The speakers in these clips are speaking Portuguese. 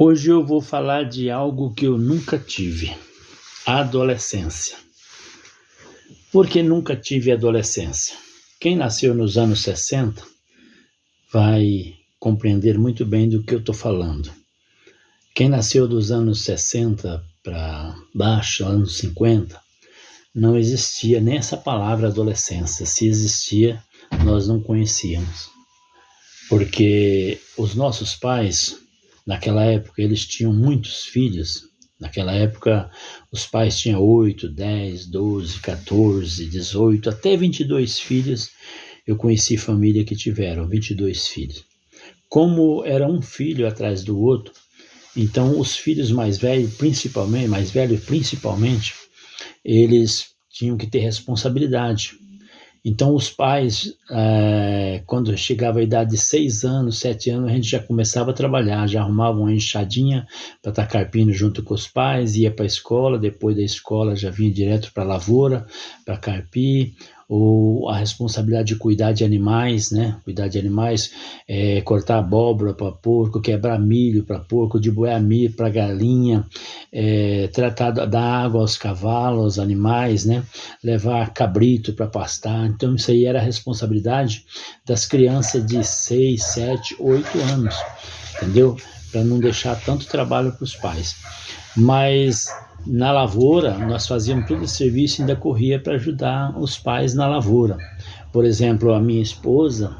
Hoje eu vou falar de algo que eu nunca tive, a adolescência. Por que nunca tive adolescência? Quem nasceu nos anos 60 vai compreender muito bem do que eu estou falando. Quem nasceu dos anos 60 para baixo, anos 50, não existia nem essa palavra adolescência. Se existia, nós não conhecíamos. Porque os nossos pais, naquela época, eles tinham muitos filhos. Naquela época, os pais tinham 8, 10, 12, 14, 18, até 22 filhos. Eu conheci família que tiveram 22 filhos. Como era um filho atrás do outro, então os filhos mais velhos, principalmente, eles tinham que ter responsabilidade. Então os pais, quando chegava a idade de 6 anos, 7 anos, a gente já começava a trabalhar, já arrumava uma enxadinha para estar carpindo junto com os pais, ia para a escola, depois da escola já vinha direto para a lavoura, para carpir, ou a responsabilidade de cuidar de animais, né? Cuidar de animais, cortar abóbora para porco, quebrar milho para porco, deboiar milho para galinha, tratar da água aos cavalos, aos animais, né? Levar cabrito para pastar. Então isso aí era a responsabilidade das crianças de 6, 7, 8 anos, entendeu? Para não deixar tanto trabalho para os pais. Mas na lavoura, nós fazíamos todo esse serviço e ainda corria para ajudar os pais na lavoura. Por exemplo, a minha esposa,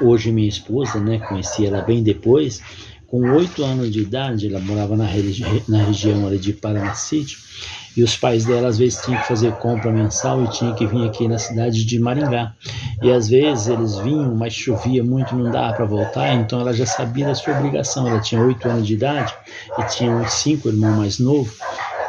hoje minha esposa, né, conheci ela bem depois, com 8 anos de idade, ela morava na região ali de Paranacite, e os pais dela às vezes tinham que fazer compra mensal e tinham que vir aqui na cidade de Maringá. E às vezes eles vinham, mas chovia muito, não dava para voltar, então ela já sabia da sua obrigação. Ela tinha 8 anos de idade e tinha uns 5 irmãos mais novos.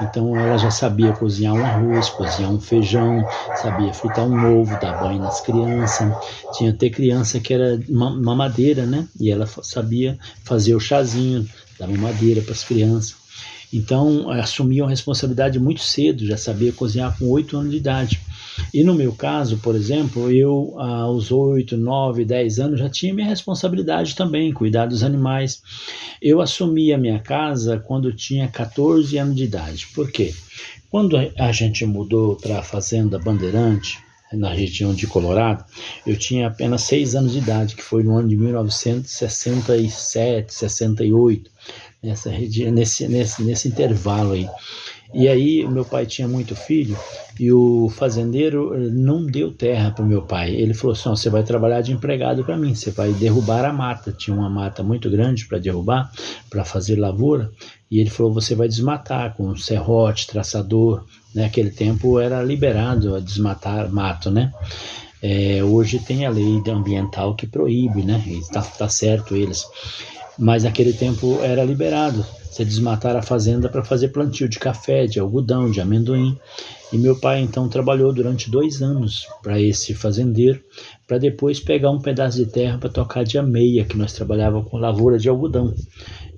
Então ela já sabia cozinhar um arroz, cozinhar um feijão, sabia fritar um ovo, dar banho nas crianças. Tinha até criança que era mamadeira, né? E ela sabia fazer o chazinho da mamadeira para as crianças. Então assumia uma responsabilidade muito cedo, já sabia cozinhar com 8 anos de idade. E no meu caso, por exemplo, eu aos 8, 9, 10 anos já tinha minha responsabilidade também, cuidar dos animais. Eu assumi a minha casa quando eu tinha 14 anos de idade. Por quê? Quando a gente mudou para a Fazenda Bandeirante, na região de Colorado, eu tinha apenas 6 anos de idade, que foi no ano de 1967, 68, nesse intervalo aí. E aí meu pai tinha muito filho e o fazendeiro não deu terra para o meu pai. Ele falou assim: você vai trabalhar de empregado para mim, você vai derrubar a mata. Tinha uma mata muito grande para derrubar, para fazer lavoura, e ele falou: você vai desmatar com serrote, traçador. Naquele tempo era liberado a desmatar mato, né? Hoje tem a lei ambiental que proíbe, né? E tá certo eles. Mas naquele tempo era liberado você desmatar a fazenda para fazer plantio de café, de algodão, de amendoim. E meu pai então trabalhou durante 2 anos para esse fazendeiro, para depois pegar um pedaço de terra para tocar de ameia, que nós trabalhávamos com lavoura de algodão.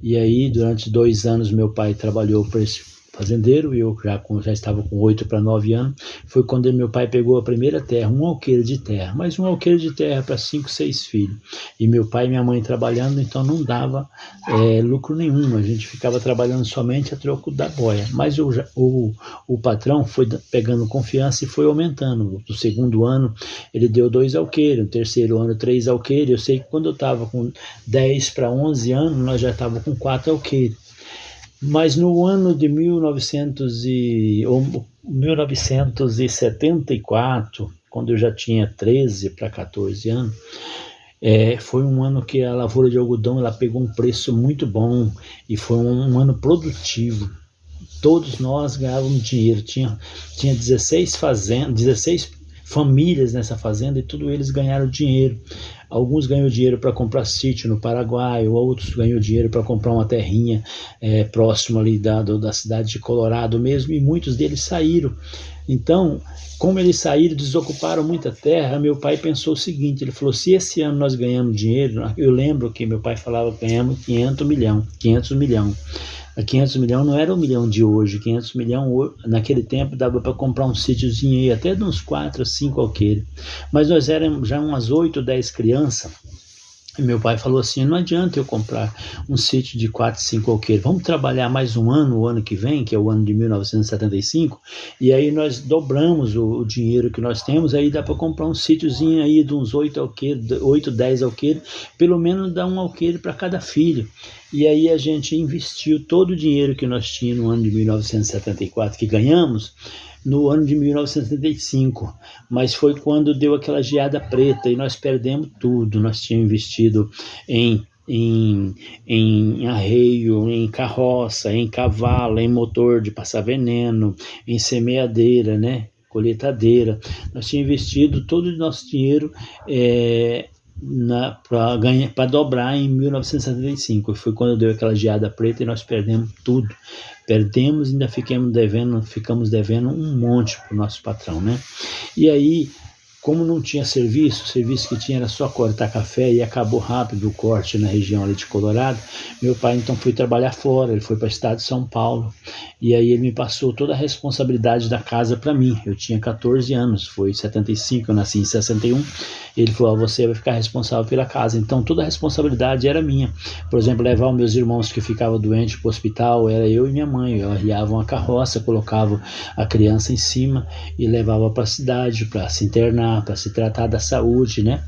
E aí durante 2 anos meu pai trabalhou para esse fazendeiro, e eu já estava com 8 para 9 anos, foi quando meu pai pegou a primeira terra, um alqueire de terra, mas um alqueire de terra para 5, 6 filhos, e meu pai e minha mãe trabalhando, então não dava lucro nenhum, a gente ficava trabalhando somente a troco da boia, mas o patrão foi pegando confiança e foi aumentando. No segundo ano ele deu 2 alqueires, no terceiro ano 3 alqueires. Eu sei que quando eu estava com 10 para 11 anos, nós já estávamos com 4 alqueires. Mas no ano de 1974, quando eu já tinha 13 para 14 anos, foi um ano que a lavoura de algodão ela pegou um preço muito bom e foi um ano produtivo. Todos nós ganhávamos dinheiro, tinha 16 famílias nessa fazenda e todos eles ganharam dinheiro. Alguns ganham dinheiro para comprar sítio no Paraguai, outros ganham dinheiro para comprar uma terrinha próximo ali da cidade de Colorado mesmo, e muitos deles saíram. Então, como eles saíram, desocuparam muita terra, meu pai pensou o seguinte, ele falou: se esse ano nós ganhamos dinheiro, eu lembro que meu pai falava que ganhamos 500 milhões. 500 milhões não era 1 milhão de hoje, 500 milhões naquele tempo dava para comprar um sítiozinho aí, até de uns 4 ou 5 alqueires. Mas nós éramos já umas 8 ou 10 crianças, E meu pai falou assim, não adianta eu comprar um sítio de 4, 5 alqueires, vamos trabalhar mais um ano, o ano que vem, que é o ano de 1975, e aí nós dobramos o dinheiro que nós temos, aí dá para comprar um sítiozinho aí de uns 8 alqueires, 8, 10 alqueires, pelo menos dá um alqueire para cada filho. E aí a gente investiu todo o dinheiro que nós tínhamos no ano de 1974, que ganhamos, no ano de 1975, mas foi quando deu aquela geada preta e nós perdemos tudo. Nós tínhamos investido em arreio, em carroça, em cavalo, em motor de passar veneno, em semeadeira, né? Colheitadeira. Nós tínhamos investido todo o nosso dinheiro para dobrar em 1975. Foi quando deu aquela geada preta e nós perdemos tudo. Perdemos e ainda ficamos devendo um monte para o nosso patrão, né? E aí, como não tinha serviço, o serviço que tinha era só cortar café e acabou rápido o corte na região ali de Colorado, meu pai então foi trabalhar fora, ele foi para o estado de São Paulo, e aí ele me passou toda a responsabilidade da casa para mim. Eu tinha 14 anos, foi em 75, eu nasci em 61, ele falou, você vai ficar responsável pela casa, então toda a responsabilidade era minha. Por exemplo, levar os meus irmãos que ficavam doentes para o hospital, era eu e minha mãe, eu arriava uma carroça, colocava a criança em cima e levava para a cidade para se internar, para se tratar da saúde, né?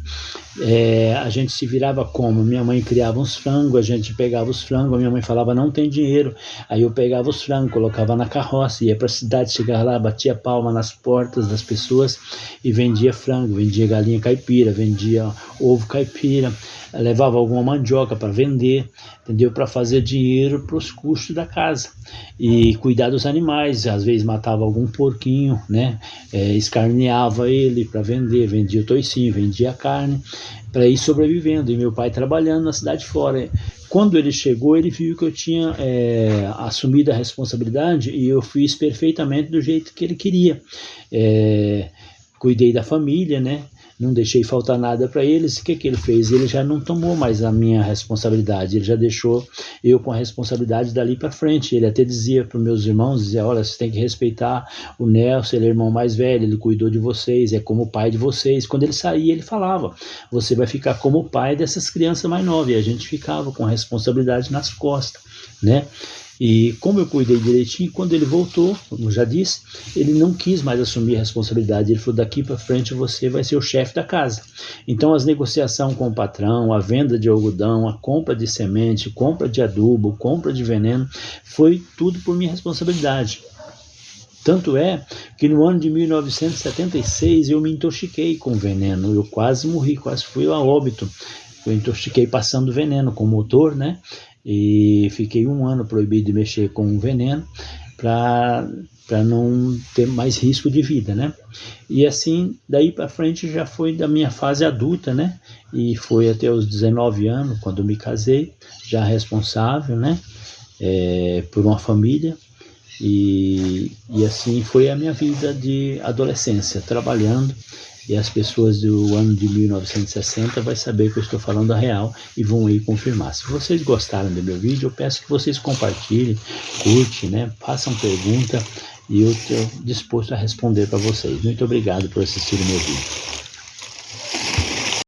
A gente se virava como? Minha mãe criava uns frangos, a gente pegava os frangos, a minha mãe falava, não tem dinheiro, aí eu pegava os frangos, colocava na carroça, ia para a cidade, chegava lá, batia palma nas portas das pessoas e vendia frango, vendia galinha caipira, vendia ovo caipira, levava alguma mandioca para vender, entendeu? Para fazer dinheiro para os custos da casa e cuidar dos animais. Às vezes matava algum porquinho, né? Escarneava ele para vender, vendia o toicinho, vendia a carne para ir sobrevivendo. E meu pai trabalhando na cidade fora. Quando ele chegou, ele viu que eu tinha assumido a responsabilidade e eu fiz perfeitamente do jeito que ele queria. Cuidei da família, né? Não deixei faltar nada para eles. O que ele fez? Ele já não tomou mais a minha responsabilidade, ele já deixou eu com a responsabilidade dali para frente. Ele até dizia para os meus irmãos, dizia, olha, você tem que respeitar o Nelson, ele é o irmão mais velho, ele cuidou de vocês, é como o pai de vocês. Quando ele saía, ele falava, você vai ficar como o pai dessas crianças mais novas, e a gente ficava com a responsabilidade nas costas, né? E como eu cuidei direitinho, quando ele voltou, como já disse, ele não quis mais assumir a responsabilidade. Ele falou, daqui para frente você vai ser o chefe da casa. Então as negociações com o patrão, a venda de algodão, a compra de semente, compra de adubo, compra de veneno, foi tudo por minha responsabilidade. Tanto é que no ano de 1976 eu me intoxiquei com veneno, eu quase morri, quase fui a óbito. Eu intoxiquei passando veneno com o motor, né? E fiquei 1 ano proibido de mexer com veneno para não ter mais risco de vida, né? E assim, daí para frente já foi da minha fase adulta, né? E foi até os 19 anos, quando me casei, já responsável, né? Por uma família. E assim foi a minha vida de adolescência, trabalhando. E as pessoas do ano de 1960 vão saber que eu estou falando a real e vão aí confirmar. Se vocês gostaram do meu vídeo, eu peço que vocês compartilhem, curtem, né? Façam pergunta e eu estou disposto a responder para vocês. Muito obrigado por assistir o meu vídeo.